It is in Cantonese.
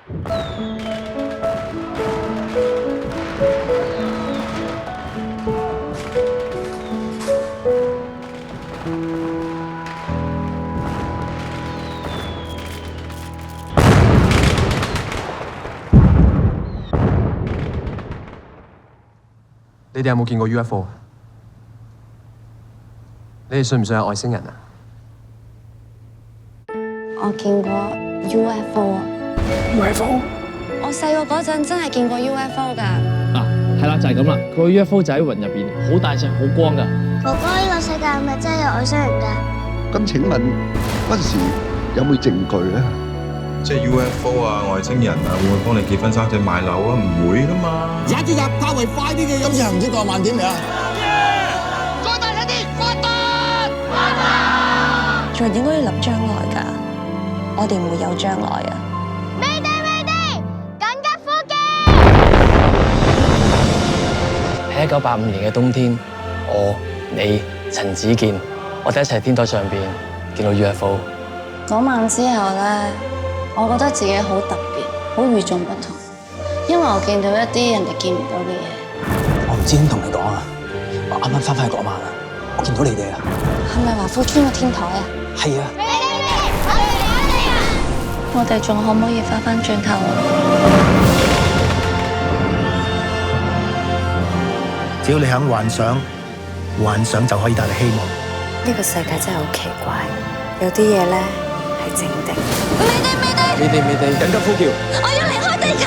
你哋有冇見過 UFO？ 你哋信唔信有外星人啊？我見過 UFO 啊 UFO？ 我細個嗰陣真係見過 UFO 㗎。啊，係啦，就係咁啦。個 UFO 就喺雲入邊，好大隻，好光㗎。哥哥，呢個世界係咪真係有外星人㗎？咁請問嗰陣時有冇證據咧？即係 UFO 啊，外星人啊，會唔會幫你結婚生仔買樓啊？唔會噶嘛。踩住入較為快啲嘅，今次行唔知過萬點未啊？再大力啲，發達！發達！仲應該要諗將來㗎，我哋唔會有將來啊！未地，緊急呼叫！喺1985年嘅冬天，我、你、陳子健，我哋一齊天台上邊見到 UFO。嗰晚之後咧，我覺得自己好特別，好與眾不同，因為我見到一啲人哋見唔到嘅嘢。我唔知點同你講啊！我啱啱翻返去嗰晚啊，我見到你哋啊！係咪華富村個天台啊？係啊！我哋仲可唔可以翻返轉頭啊？只要你肯幻想，幻想就可以帶嚟希望。呢個世界真係好奇怪，有啲嘢咧係靜定。未地，緊急呼叫！我要離開地球。